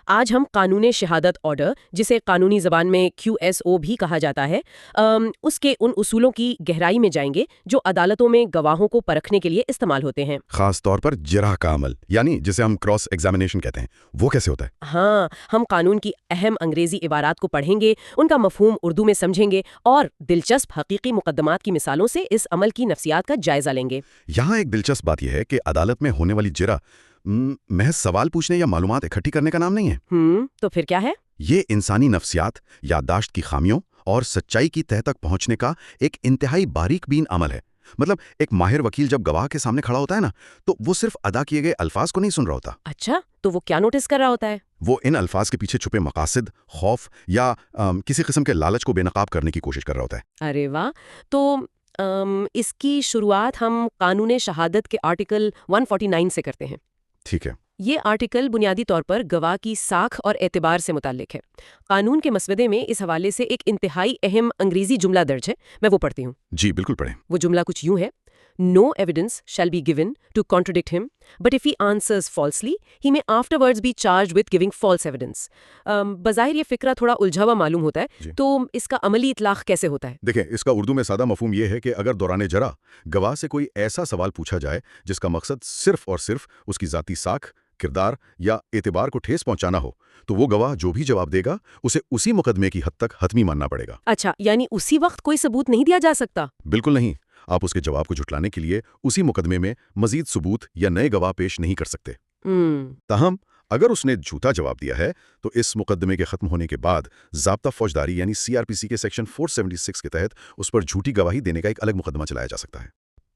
آج ہم قانون شہادت آرڈر، جسے قانونی زبان میں QSO بھی کہا جاتا ہے، اس کے ان اصولوں کی گہرائی میں جائیں گے جو عدالتوں میں گواہوں کو پرکھنے کے لیے استعمال ہوتے ہیں۔ خاص طور پر جرح کا عمل، یعنی جسے ہم کراس ایگزامینیشن کہتے ہیں، وہ کیسے ہوتا ہے؟ ہاں، ہم قانون کی اہم انگریزی عبارات کو پڑھیں گے، ان کا مفہوم اردو میں سمجھیں گے اور دلچسپ حقیقی مقدمات کی مثالوں سے اس عمل کی نفسیات کا جائزہ لیں گے۔ یہاں ایک دلچسپ بات یہ ہے کہ عدالت میں ہونے والی جرح محض سوال پوچھنے یا معلومات اکٹھی کرنے کا نام نہیں ہے۔ تو پھر کیا ہے؟ یہ انسانی نفسیات، یادداشت کی خامیوں اور سچائی کی تہہ تک پہنچنے کا ایک انتہائی باریک بین عمل ہے۔ مطلب ایک ماہر وکیل جب گواہ کے سامنے کھڑا ہوتا ہے نا، تو وہ صرف ادا کیے گئے الفاظ کو نہیں سن رہا ہوتا۔ اچھا، تو وہ کیا نوٹس کر رہا ہوتا ہے؟ وہ ان الفاظ کے پیچھے چھپے مقاصد، خوف یا کسی قسم کے لالچ کو بے نقاب کرنے کی کوشش کر رہا ہوتا ہے۔ ارے واہ! تو اس کی شروعات ہم قانون شہادت کے آرٹیکل 149 سے کرتے ہیں۔ ٹھیک ہے۔ یہ آرٹیکل بنیادی طور پر گواہ کی ساکھ اور اعتبار سے متعلق ہے۔ قانون کے مسودے میں اس حوالے سے ایک انتہائی اہم انگریزی جملہ درج ہے، میں وہ پڑھتی ہوں۔ جی بالکل پڑھیں۔ وہ جملہ کچھ یوں ہے: No evidence shall be given to contradict him, but if he answers falsely, he may afterwards be charged with giving false evidence۔ بظاہر یہ فکرہ تھوڑا الجھا ہوا معلوم ہوتا ہے، تو اس کا عملی اطلاق کیسے ہوتا ہے؟ دیکھیں، اس کا اردو میں سادہ مفہوم یہ ہے کہ اگر دوران جرح گواہ سے کوئی ایسا سوال پوچھا جائے جس کا مقصد صرف اور صرف اس کی ذاتی ساکھ، کردار یا اعتبار کو ٹھیس پہنچانا ہو، تو وہ گواہ جو بھی جواب دے گا اسے اسی مقدمے کی حد تک حتمی ماننا پڑے گا۔ اچھا، یعنی اسی وقت کوئی ثبوت نہیں دیا جا سکتا؟ بالکل نہیں۔ آپ اس کے جواب کو جھٹلانے کے لیے اسی مقدمے میں مزید ثبوت یا نئے گواہ پیش نہیں کر سکتے۔ تاہم اگر اس نے جھوٹا جواب دیا ہے تو اس مقدمے کے ختم ہونے کے بعد ضابطہ فوجداری یعنی CRPC کے سیکشن 476 کے تحت اس پر جھوٹی گواہی دینے کا ایک الگ مقدمہ چلایا جا سکتا ہے۔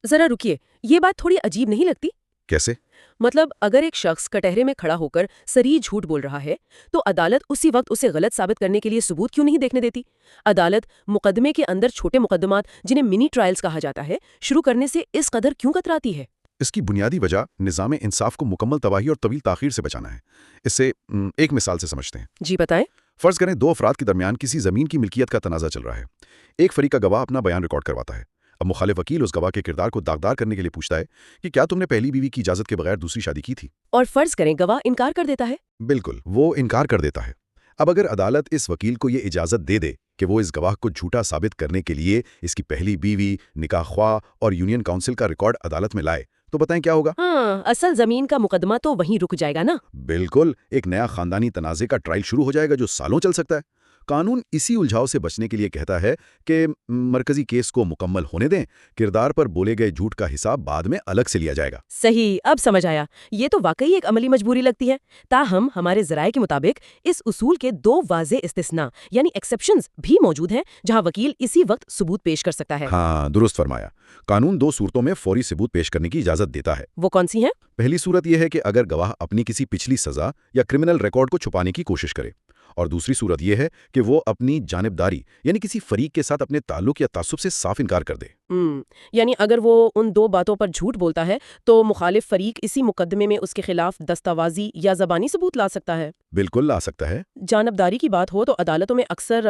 ذرا رکیے، یہ بات تھوڑی عجیب نہیں لگتی؟ کیسے؟ مطلب اگر ایک شخص کٹہرے میں کھڑا ہو کر صریح جھوٹ بول رہا ہے تو عدالت اسی وقت اسے غلط ثابت کرنے کے لیے ثبوت کیوں نہیں دیکھنے دیتی؟ عدالت مقدمے کے اندر چھوٹے مقدمات، جنہیں منی ٹرائلز کہا جاتا ہے، شروع کرنے سے اس قدر کیوں کتراتی ہے؟ اس کی بنیادی وجہ نظام انصاف کو مکمل تباہی اور طویل تاخیر سے بچانا ہے۔ اس سے ایک مثال سے سمجھتے ہیں۔ جی بتائیں۔ فرض کریں دو افراد کے درمیان کسی زمین کی ملکیت کا تنازع چل رہا ہے۔ ایک فریق کا گواہ اپنا بیان ریکارڈ کرواتا ہے۔ اب مخالف وکیل اس گواہ کے کردار کو داغدار کرنے کے لیے پوچھتا ہے کہ کیا تم نے پہلی بیوی کی اجازت کے بغیر دوسری شادی کی تھی؟ اور فرض کریں گواہ انکار کر دیتا ہے؟ بالکل، وہ انکار کر دیتا ہے۔ اب اگر عدالت اس وکیل کو یہ اجازت دے دے کہ وہ اس گواہ کو جھوٹا ثابت کرنے کے لیے اس کی پہلی بیوی، نکاح خواہ اور یونین کونسل کا ریکارڈ عدالت میں لائے، تو بتائیں کیا ہوگا؟ اصل زمین کا مقدمہ تو وہیں رک جائے گا نا؟ بالکل، ایک نیا خاندانی تنازع کا ٹرائل شروع ہو جائے گا جو سالوں چل سکتا ہے۔ قانون اسی الجھاؤ سے بچنے کے لیے کہتا ہے کہ مرکزی کیس کو مکمل ہونے دیں، کردار پر بولے گئے جھوٹ کا حساب بعد میں الگ سے لیا جائے گا۔ صحیح، اب سمجھ آیا۔ یہ تو واقعی ایک عملی مجبوری لگتی ہے۔ تاہم ہمارے ذرائع کے مطابق اس اصول کے دو واضح استثناء یعنی ایکسیپشنز بھی موجود ہیں جہاں وکیل اسی وقت ثبوت پیش کر سکتا ہے۔ ہاں، درست فرمایا۔ قانون دو صورتوں میں فوری ثبوت پیش کرنے کی اجازت دیتا ہے۔ وہ کون سی ہیں؟ پہلی صورت یہ ہے کہ اگر گواہ اپنی کسی پچھلی سزا یا کرمنل ریکارڈ کو چھپانے کی کوشش کرے، اور دوسری صورت یہ ہے کہ وہ اپنی جانبداری یعنی کسی فریق کے ساتھ اپنے تعلق یا تعصب سے صاف انکار کر دے۔ یعنی اگر وہ ان دو باتوں پر جھوٹ بولتا ہے تو مخالف فریق اسی مقدمے میں اس کے خلاف دستاویزی یا زبانی ثبوت لا سکتا ہے۔ بالکل لا سکتا ہے۔ جانبداری کی بات ہو تو عدالتوں میں اکثر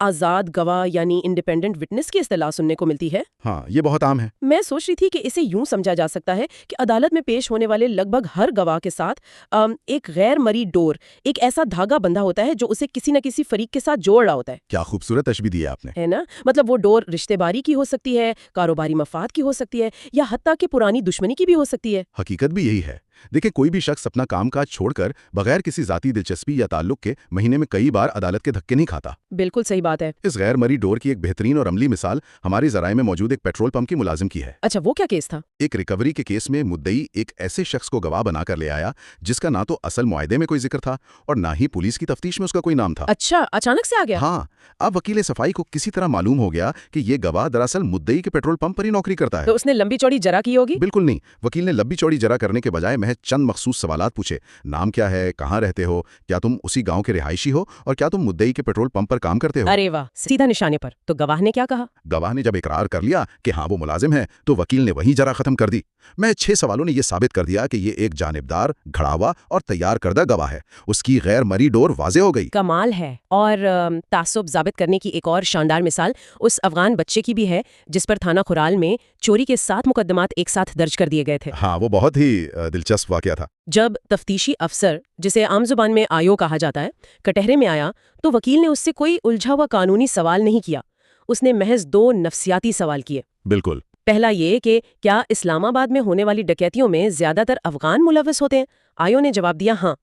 آزاد گواہ یعنی انڈیپینڈنٹ وٹنس کی اصطلاح سننے کو ملتی ہے۔ ہاں، یہ بہت عام ہے۔ میں سوچ رہی تھی کہ اسے یوں سمجھا جا سکتا ہے کہ عدالت میں پیش ہونے والے لگ بھگ ہر گواہ کے ساتھ ایک غیر مرئی ڈور، ایک ایسا دھاگا بندھا ہوتا ہے جو اسے کسی نہ کسی فریق کے ساتھ جوڑ رہا ہوتا ہے۔ کیا خوبصورت تشبیہ دی ہے آپ نے۔ ہے نا؟ مطلب وہ ڈور رشتے باری کی ہو سکتی ہے، کاروباری مفاد کی ہو سکتی ہے، یا حتیٰ کہ پرانی دشمنی کی بھی ہو سکتی ہے۔ حقیقت بھی یہی ہے۔ دیکھیں، کوئی بھی شخص اپنا کام کاج چھوڑ کر بغیر کسی ذاتی دلچسپی یا تعلق کے مہینے میں کئی بار عدالت کے دھکے نہیں کھاتا۔ بالکل صحیح بات ہے۔ اس غیر مرئی ڈور کی ایک بہترین اور عملی مثال ہماری ذرائع میں موجود ایک پیٹرول پمپ کی ملازم کی ہے۔ اچھا، وہ کیا کیس تھا؟ ایک ریکوری کے کیس میں مدعی ایک ایسے شخص کو گواہ بنا کر لے آیا جس کا نہ تو اصل معاہدے میں کوئی ذکر تھا اور نہ ہی پولیس کی تفتیش میں اس کا کوئی نام تھا۔ اچھا، اچانک سے آ گیا؟ ہاں، اب وکیل صفائی کو کسی طرح معلوم ہو گیا کہ یہ گواہ دراصل مدعی کے پیٹرول پمپ پر ہی نوکری کرتا ہے۔ تو اس نے لمبی چوڑی جرح کی ہوگی؟ بالکل نہیں۔ وکیل نے لمبی چوڑی جرح کرنے کے بجائے محض چند مخصوص سوالات پوچھے۔ نام کیا ہے، کہاں رہتے ہو، کیا تم اسی گاؤں کے رہائشی ہو اور کیا تم مدعی کے پیٹرول پمپ پر کام کرتے ہو؟ ارے واہ، سیدھا نشانے پر۔ تو گواہ نے کیا کہا؟ گواہ نے جب اقرار کر لیا کہ ہاں وہ ملازم ہے تو وکیل نے وہیں جرح ختم کر دی۔ میں 6 سوالوں نے یہ ثابت کر دیا کہ یہ ایک جانبدار، گھڑا ہوا اور تیار کردہ گواہ ہے۔ اس کی غیر مرئی ڈور واضح ہو گئی۔ کمال ہے۔ اور تعصب ثابت کرنے کی ایک اور شاندار مثال اس افغان بچے کی بھی ہے جس پر تھانہ خرال میں چوری کے 7 مقدمات ایک ساتھ درج کر دیے گئے تھے۔ ہاں، وہ بہت ہی دلچسپ دلچسپ واقعہ تھا۔ جب تفتیشی افسر، جسے عام زبان میں آیو کہا جاتا ہے، کٹہرے میں آیا تو وکیل نے اس سے کوئی الجھا ہوا قانونی سوال نہیں کیا، اس نے محض 2 نفسیاتی سوال کیے۔ بالکل۔ پہلا یہ کہ کیا اسلام آباد میں ہونے والی ڈکیتیوں میں زیادہ تر افغان ملوث ہوتے ہیں؟ آیو نے جواب دیا ہاں۔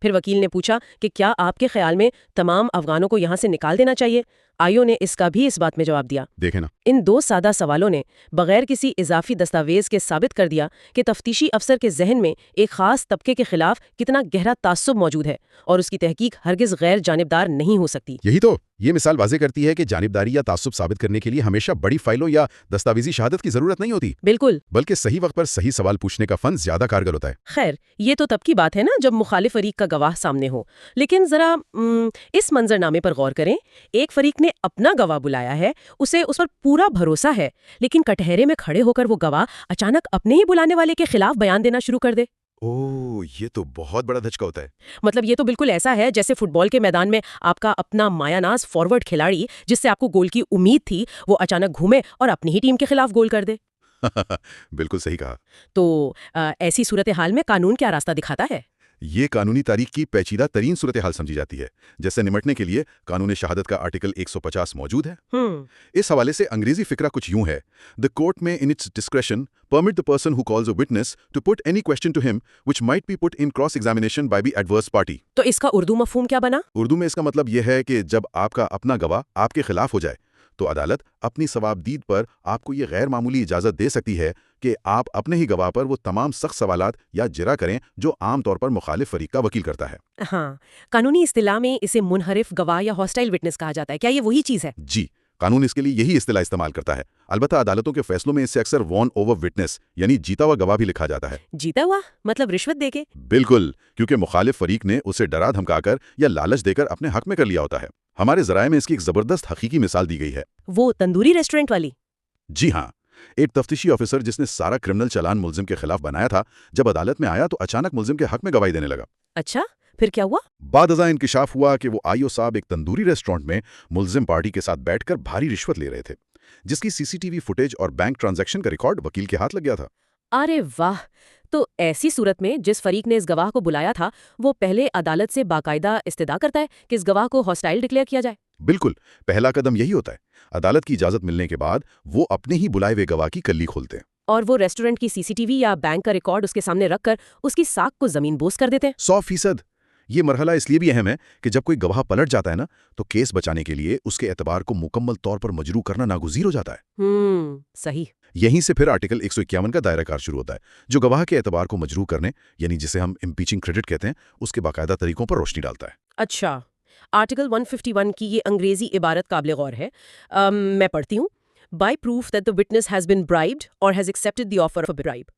پھر وکیل نے پوچھا کہ کیا آپ کے خیال میں تمام افغانوں کو یہاں سے نکال دینا چاہیے؟ آیو نے اس کا بھی اس بات میں جواب دیا۔ دیکھیں نا، ان 2 سادہ سوالوں نے بغیر کسی اضافی دستاویز کے ثابت کر دیا کہ تفتیشی افسر کے ذہن میں ایک خاص طبقے کے خلاف کتنا گہرا تعصب موجود ہے اور اس کی تحقیق ہرگز غیر جانبدار نہیں ہو سکتی۔ یہی تو یہ مثال واضح کرتی ہے کہ جانبداری یا تعصب ثابت کرنے کے لیے ہمیشہ بڑی فائلوں یا دستاویزی شہادت کی ضرورت نہیں ہوتی، بالکل، بلکہ صحیح وقت پر صحیح سوال پوچھنے کا فن زیادہ کارگر ہوتا ہے۔ خیر یہ تو تب کی بات ہے نا جب مخالف فریق کا گواہ سامنے ہو، لیکن ذرا اس منظرنامے پر غور کریں۔ ایک فریق نے اپنا گواہ بلایا ہے، اسے اس پر پورا بھروسہ ہے، لیکن کٹہرے میں کھڑے ہو کر وہ گواہ اچانک اپنے ہی بلانے والے کے خلاف بیان دینا شروع کر دے۔ یہ تو بہت بڑا دھچکا ہوتا ہے۔ مطلب یہ تو بالکل ایسا ہے جیسے فٹ بال کے میدان میں آپ کا اپنا مایا ناز فارورڈ کھلاڑی جس سے آپ کو گول کی امید تھی، وہ اچانک گھومے اور اپنی ہی ٹیم کے خلاف گول کر دے۔ بالکل صحیح کہا۔ تو ایسی صورتحال میں قانون کیا راستہ دکھاتا ہے؟ یہ قانونی تاریخ کی پیچیدہ ترین صورتحال سمجھی جاتی ہے، جیسے نمٹنے کے لیے قانون شہادت کا آرٹیکل 150 موجود ہے۔ اس حوالے سے انگریزی فقرہ کچھ یوں ہے: The court may in its discretion permit the person who calls a witness to put any question to him which might be put in cross-examination by the adverse party۔ تو اس کا اردو مفہوم کیا بنا؟ اردو میں اس کا مطلب یہ ہے کہ جب آپ کا اپنا گواہ آپ کے خلاف ہو جائے تو عدالت اپنی ثوابدید پر آپ کو یہ غیر معمولی اجازت دے سکتی ہے کہ آپ اپنے ہی گواہ پر وہ تمام سخت سوالات یا جرا کریں جو عام طور پر مخالف فریق کا وکیل کرتا ہے۔ ہاں، قانونی اصطلاح میں اسے منحرف گواہ یا ہاسٹائل وٹنس کہا جاتا ہے۔ کیا یہ وہی چیز ہے؟ جی، قانون اس کے لیے یہی اصطلاح استعمال کرتا ہے۔ البتہ عدالتوں کے فیصلوں میں اس سے اکثر وون اوور وٹنس یعنی جیتا ہوا گواہ بھی لکھا جاتا ہے۔ جیتا ہوا مطلب رشوت دے کے؟ بالکل، کیونکہ مخالف فریق نے اسے ڈرا دھمکا کر یا لالچ دے کر اپنے حق میں کر لیا ہوتا ہے۔ ہمارے ذرائع میں اس کی ایک زبردست حقیقی مثال دی گئی ہے۔ وہ تندوری ریسٹورنٹ والی؟ جی ہاں، ایک تفتیشی آفیسر جس نے سارا کرمنل چالان ملزم کے خلاف بنایا تھا، جب عدالت میں آیا تو اچانک ملزم کے حق میں گواہی دینے لگا۔ اچھا، پھر کیا ہوا؟ بعد ازاں انکشاف ہوا کہ وہ آئیو صاحب ایک تندوری ریسٹورنٹ میں ملزم پارٹی کے ساتھ بیٹھ کر بھاری رشوت لے رہے تھے، جس کی CCTV فوٹیج اور بینک ٹرانزیکشن کا ریکارڈ وکیل کے ہاتھ لگ گیا تھا۔ ارے واہ! تو ایسی صورت میں جس فریق نے اس گواہ کو بلایا تھا وہ پہلے عدالت سے باقاعدہ استدعا کرتا ہے کہ اس گواہ کو ہاسٹائل ڈکلیئر کیا جائے؟ بالکل، پہلا قدم یہی ہوتا ہے۔ عدالت کی اجازت ملنے کے بعد وہ اپنے ہی بلائے ہوئے گواہ کی کلی کھولتے ہیں اور وہ ریسٹورنٹ کی CCTV یا بینک کا ریکارڈ اس کے سامنے رکھ کر اس کی ساکھ کو زمین بوس کر دیتے ہیں۔ 100%۔ یہ مرحلہ اس لیے بھی اہم ہے کہ جب کوئی گواہ پلٹ جاتا ہے نا تو کیس بچانے کے لیے اس کے اعتبار کو مکمل طور پر مجروح کرنا ناگزیر ہو جاتا ہے۔ صحیح۔ یہیں سے پھر آرٹیکل 151 کا دائرہ کار شروع ہوتا ہے، جو گواہ کے اعتبار کو مجروح کرنے یعنی جسے ہم امپیچنگ کریڈٹ کہتے ہیں، اس کے باقاعدہ طریقوں پر روشنی ڈالتا ہے۔ اچھا، آرٹیکل 151 کی یہ انگریزی عبارت قابل غور ہے۔ میں پڑھتی ہوں: by proof that the witness has been bribed or has accepted the offer of a bribe۔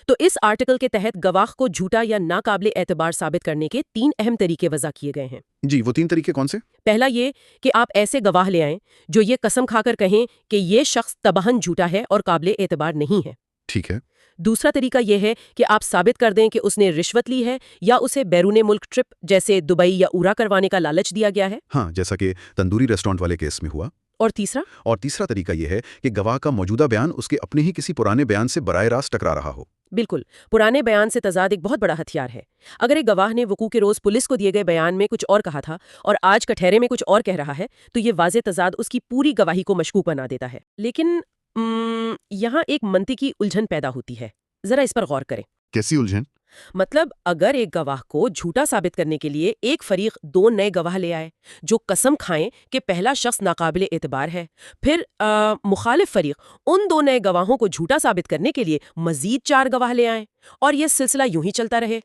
تو اس آرٹیکل کے تحت گواہ کو جھوٹا یا ناقابل اعتبار ثابت کرنے کے 3 اہم طریقے وضع کیے گئے ہیں۔ جی، وہ 3 طریقے کون سے؟ پہلا یہ کہ آپ ایسے گواہ لے آئیں جو یہ قسم کھا کر کہیں کہ یہ شخص تباہن جھوٹا ہے اور قابل اعتبار نہیں ہے۔ ٹھیک ہے۔ دوسرا طریقہ یہ ہے کہ آپ ثابت کر دیں کہ اس نے رشوت لی ہے یا اسے بیرون ملک ٹرپ جیسے دبئی یا اورا کروانے کا لالچ دیا گیا ہے۔ ہاں، جیسا کہ تندوری ریسٹورنٹ والے کیس میں ہوا۔ اور تیسرا طریقہ یہ ہے کہ گواہ کا موجودہ بیان اس کے اپنے ہی کسی پرانے بیان سے براہ راست ٹکرا رہا ہو۔ بالکل، پرانے بیان سے تضاد ایک بہت بڑا ہتھیار ہے۔ اگر ایک گواہ نے وقوع کے روز پولیس کو دیے گئے بیان میں کچھ اور کہا تھا اور آج کٹہرے میں کچھ اور کہہ رہا ہے تو یہ واضح تضاد اس کی پوری گواہی کو مشکوک بنا دیتا ہے۔ لیکن یہاں ایک منطقی الجھن پیدا ہوتی ہے، ذرا اس پر غور کریں۔ کیسی الجھن؟ مطلب اگر ایک گواہ کو جھوٹا ثابت کرنے کے لیے ایک فریق 2 نئے گواہ لے آئے جو قسم کھائیں کہ پہلا شخص ناقابل اعتبار ہے، پھر مخالف فریق ان 2 نئے گواہوں کو جھوٹا ثابت کرنے کے لیے مزید 4 گواہ لے آئیں اور یہ سلسلہ یوں ہی چلتا رہے،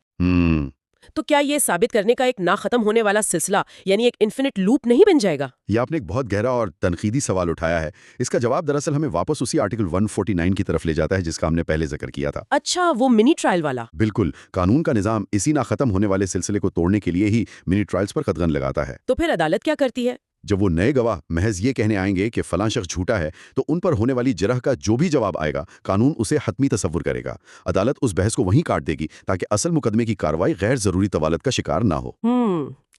تو کیا یہ ثابت کرنے کا ایک نہ ختم ہونے والا سلسلہ یعنی ایک انفینٹ لوپ نہیں بن جائے گا؟ یہ آپ نے ایک بہت گہرا اور تنقیدی سوال اٹھایا ہے۔ اس کا جواب دراصل ہمیں واپس اسی آرٹیکل 149 کی طرف لے جاتا ہے جس کا ہم نے پہلے ذکر کیا تھا۔ اچھا، وہ منی ٹرائل والا؟ بالکل، قانون کا نظام اسی نہ ختم ہونے والے سلسلے کو توڑنے کے لیے ہی منی ٹرائلز پر قدغن لگاتا ہے۔ تو پھر عدالت کیا کرتی ہے؟ جب وہ نئے گواہ محض یہ کہنے آئیں گے کہ فلاں شخص جھوٹا ہے تو ان پر ہونے والی جرح کا جو بھی جواب آئے گا قانون اسے حتمی تصور کرے گا۔ عدالت اس بحث کو وہیں کاٹ دے گی تاکہ اصل مقدمے کی کارروائی غیر ضروری طوالت کا شکار نہ ہو۔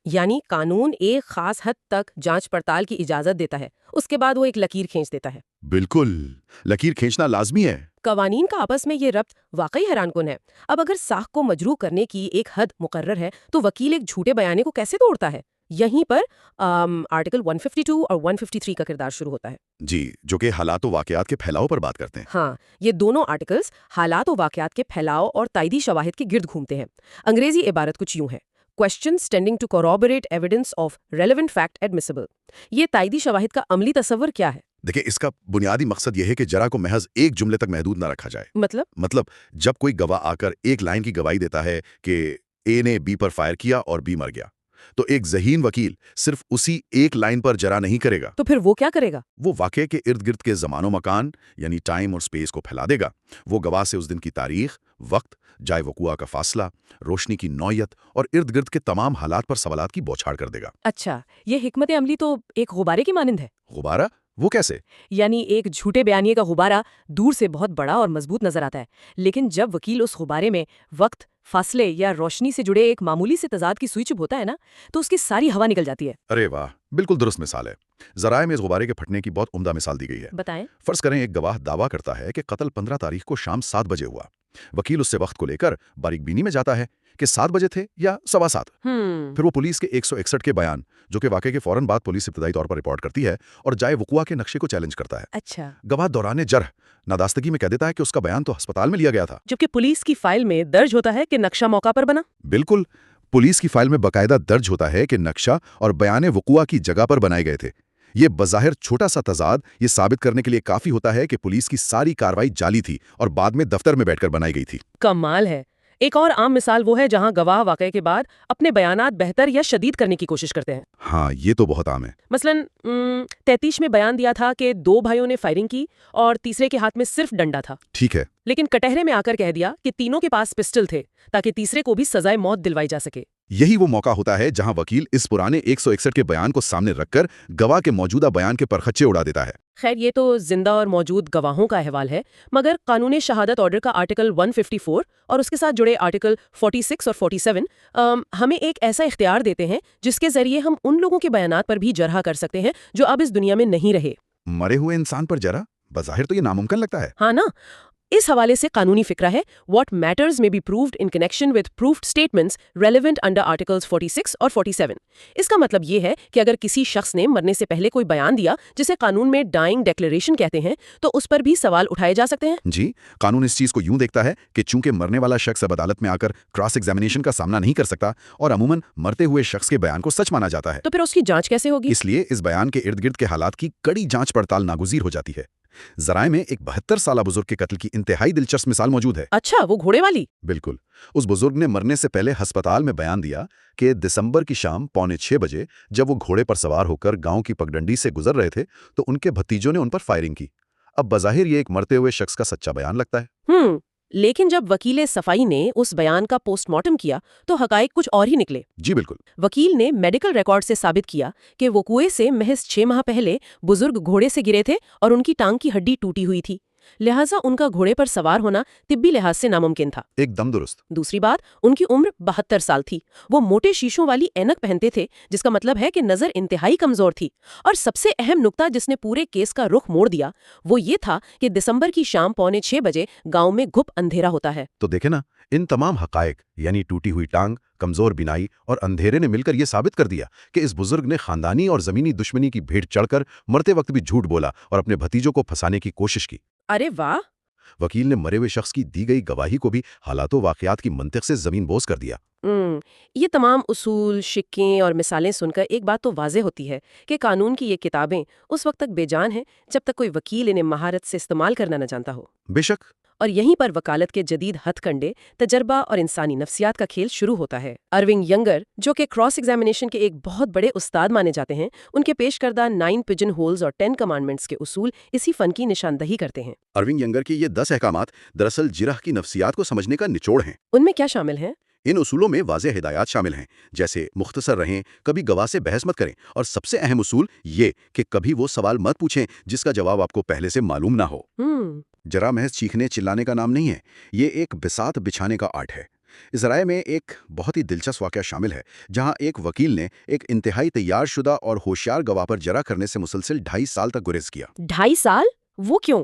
یعنی قانون ایک خاص حد تک جانچ پڑتال کی اجازت دیتا ہے، اس کے بعد وہ ایک لکیر کھینچ دیتا ہے۔ بالکل، لکیر کھینچنا لازمی ہے۔ قوانین کا آپس میں یہ ربط واقعی حیران کن ہے۔ اب اگر ساکھ کو مجروح کرنے کی ایک حد مقرر ہے تو وکیل ایک جھوٹے بیانے کو کیسے توڑتا ہے؟ یہیں پر آرٹیکل 152 اور 153 کا کردار شروع ہوتا ہے۔ جی، جو کہ حالات و واقعات کے پھیلاؤ پر بات کرتے ہیں۔ ہاں، یہ دونوں آرٹیکلز حالات و واقعات کے پھیلاؤ اور تائیدی شواہد کے گرد گھومتے ہیں۔ انگریزی عبارت کچھ یوں ہے: Questions tending to corroborate evidence of relevant fact admissible۔ یہ تائیدی شواہد کا عملی تصور کیا ہے؟ دیکھیں، اس کا بنیادی مقصد یہ ہے کہ جرا کو محض ایک جملے تک محدود نہ رکھا جائے۔ مطلب جب کوئی گواہ آ کر ایک لائن کی گواہی دیتا ہے کہ اے نے بی پر فائر کیا اور بی مر گیا، تو ایک ذہین وکیل صرف اسی ایک لائن پر جرا نہیں کرے گا۔ تو پھر وہ کیا کرے گا؟ وہ واقعے کے ارد گرد کے زمان و مکان یعنی ٹائم اور سپیس کو پھیلا دے گا۔ وہ گواہ سے اس دن کی تاریخ، وقت، جائے وقوع کا فاصلہ، روشنی کی نوعیت اور ارد گرد کے تمام حالات پر سوالات کی بوچھاڑ کر دے گا۔ اچھا، یہ حکمت عملی تو ایک غبارے کی مانند ہے۔ غبارہ؟ وہ کیسے؟ یعنی ایک جھوٹے بیانیے کا غبارہ دور سے بہت بڑا اور مضبوط نظر آتا ہے، لیکن جب وکیل اس غبارے میں وقت، فاصلے یا روشنی سے جڑے ایک معمولی سے تضاد کی سوئی چبھوتا ہے نا، تو اس کی ساری ہوا نکل جاتی ہے۔ ارے واہ، بالکل درست مثال ہے۔ ذرائع میں اس غبارے کے پھٹنے کی بہت عمدہ مثال دی گئی ہے۔ بتائیں۔ فرض کریں ایک گواہ دعویٰ کرتا ہے کہ قتل 15 تاریخ کو شام 7 بجے ہوا۔ وکیل اس سے وقت کو لے کر باریک بینی میں جاتا ہے کہ 7 بجے تھے یا 7:15۔ پھر وہ پولیس کے 161 کے بیان، جو کہ واقعے کے فوراً بعد پولیس ابتدائی طور پر رپورٹ کرتی ہے، اور جائے وقوع کے نقشے کو چیلنج کرتا ہے۔ اچھا۔ گواہ دوران جرح ناداستگی میں کہہ دیتا ہے کہ اس کا بیان تو ہسپتال میں لیا گیا تھا، جبکہ پولیس کی فائل میں درج ہوتا ہے کہ نقشہ موقع پر بنا۔ بالکل، پولیس کی فائل میں باقاعدہ درج ہوتا ہے کہ نقشہ اور بیان وقوع کی جگہ پر بنائے گئے تھے۔ یہ بظاہر چھوٹا سا تضاد یہ ثابت کرنے کے لیے کافی ہوتا ہے کہ پولیس کی ساری کارروائی جعلی تھی اور بعد میں دفتر میں بیٹھ کر بنائی گئی تھی۔ کمال ہے۔ ایک اور عام مثال وہ ہے جہاں گواہ واقعے کے بعد اپنے بیانات بہتر یا شدید کرنے کی کوشش کرتے ہیں۔ ہاں، یہ تو بہت عام ہے۔ مثلاً 33 میں بیان دیا تھا کہ 2 بھائیوں نے فائرنگ کی اور تیسرے کے ہاتھ میں صرف ڈنڈا تھا، ٹھیک ہے۔ لیکن کٹہرے میں آ کر کہہ دیا کہ تینوں کے پاس پسٹل تھے تاکہ تیسرے کو بھی سزائے موت دلوائی جا سکے۔ یہی وہ موقع ہوتا ہے جہاں وکیل اس پرانے 161 کے بیان کو سامنے رکھ کر گواہ کے موجودہ بیان کے پرخچے اڑا دیتا ہے۔ خیر، یہ تو زندہ اور موجود گواہوں کا احوال ہے، مگر قانون شہادت آرڈر کا آرٹیکل 154 اور اس کے ساتھ جڑے آرٹیکل 46 اور 47 ہمیں ایک ایسا اختیار دیتے ہیں جس کے ذریعے ہم ان لوگوں کے بیانات پر بھی جرح کر سکتے ہیں جو اب اس دنیا میں نہیں رہے۔ مرے ہوئے انسان پر جرح؟ بظاہر تو یہ ناممکن لگتا ہے۔ ہاں نا، اس حوالے سے قانونی فقرہ ہے What matters may be proved in connection with proved statements relevant under articles 46 اور 47۔ اس کا مطلب یہ ہے کہ اگر کسی شخص نے مرنے سے پہلے کوئی بیان دیا جسے قانون میں ڈائنگ ڈیکلیریشن کہتے ہیں تو اس پر بھی سوال اٹھائے جا سکتے ہیں۔ جی، قانون اس چیز کو یوں دیکھتا ہے کہ چونکہ مرنے والا شخص اب عدالت میں آ کر کراس ایگزامینیشن کا سامنا نہیں کر سکتا اور عموماً مرتے ہوئے شخص کے بیان کو سچ مانا جاتا ہے، تو پھر اس کی جانچ کیسے ہوگی؟ اس لیے اس بیان کے ارد گرد کے حالات کی کڑی جانچ پڑتال ناگزیر ہو جاتی ہے۔ ذرائع میں ایک 72 سالہ بزرگ کے قتل کی انتہائی دلچسپ مثال موجود ہے۔ اچھا، وہ گھوڑے والی؟ بالکل۔ اس بزرگ نے مرنے سے پہلے ہسپتال میں بیان دیا کہ دسمبر کی شام 5:45 بجے جب وہ گھوڑے پر سوار ہو کر گاؤں کی پگڈنڈی سے گزر رہے تھے تو ان کے بھتیجوں نے ان پر فائرنگ کی۔ اب بظاہر یہ ایک مرتے ہوئے شخص کا سچا بیان لگتا ہے۔ لیکن جب وکیل صفائی نے اس بیان کا پوسٹ مارٹم کیا تو حقائق کچھ اور ہی نکلے۔ جی بالکل۔ وکیل نے میڈیکل ریکارڈ سے ثابت کیا کہ وقوعے سے محض 6 ماہ پہلے بزرگ گھوڑے سے گرے تھے اور ان کی ٹانگ کی ہڈی ٹوٹی ہوئی تھی، لہٰذا ان کا گھوڑے پر سوار ہونا طبی لحاظ سے ناممکن تھا۔ ایک دم درست۔ دوسری بات، ان کی عمر 72 سال تھی، وہ موٹے شیشوں والی اینک پہنتے تھے جس کا مطلب ہے کہ نظر انتہائی کمزور تھی، اور سب سے اہم نقطہ جس نے پورے کیس کا رخ موڑ دیا وہ یہ تھا کہ دسمبر کی شام 5:45 بجے گاؤں میں گھپ اندھیرا ہوتا ہے۔ تو دیکھیں نا، ان تمام حقائق یعنی ٹوٹی ہوئی ٹانگ، کمزور بینائی اور اندھیرے نے مل کر یہ ثابت کر دیا کہ اس بزرگ نے خاندانی اور زمینی دشمنی کی بھیٹ چڑھ کر مرتے وقت بھی جھوٹ بولا اور اپنے بھتیجوں کو پھنسانے کی کوشش کی۔ ارے واہ! وکیل نے مرے ہوئے شخص کی دی گئی گواہی کو بھی حالات و واقعات کی منطق سے زمین بوس کر دیا۔ یہ تمام اصول، شکیں اور مثالیں سن کر ایک بات تو واضح ہوتی ہے کہ قانون کی یہ کتابیں اس وقت تک بے جان ہیں جب تک کوئی وکیل انہیں مہارت سے استعمال کرنا نہ جانتا ہو۔ بے شک۔ اور یہیں پر وکالت کے جدید ہتھ کنڈے، تجربہ اور انسانی نفسیات کا کھیل شروع ہوتا ہے۔ ارونگ ینگر، جو کہ کراس ایگزامینیشن کے ایک بہت بڑے استاد مانے جاتے ہیں، ان کے پیش کردہ 9 پجن ہولز اور 10 کمانڈمنٹس کے اصول اسی فن کی نشاندہی کرتے ہیں۔ ارونگ ینگر کی یہ 10 احکامات دراصل جرح کی نفسیات کو سمجھنے کا نچوڑ ہیں۔ ان میں کیا شامل ہیں؟ ان اصولوں میں واضح ہدایات شامل ہیں، جیسے مختصر رہیں، کبھی گواہ سے بحث مت کریں، اور سب سے اہم اصول یہ کہ کبھی وہ سوال مت پوچھیں جس کا جواب آپ کو پہلے سے معلوم نہ ہو۔ جرح محض چیخنے چلانے کا نام نہیں ہے، یہ ایک بساط بچھانے کا آرٹ ہے۔ اس ذرائع میں ایک بہت ہی دلچسپ واقعہ شامل ہے جہاں ایک وکیل نے ایک انتہائی تیار شدہ اور ہوشیار گواہ پر جرح کرنے سے مسلسل 2.5 سال تک گریز کیا۔ 2.5 سال؟ وہ کیوں؟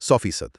100%।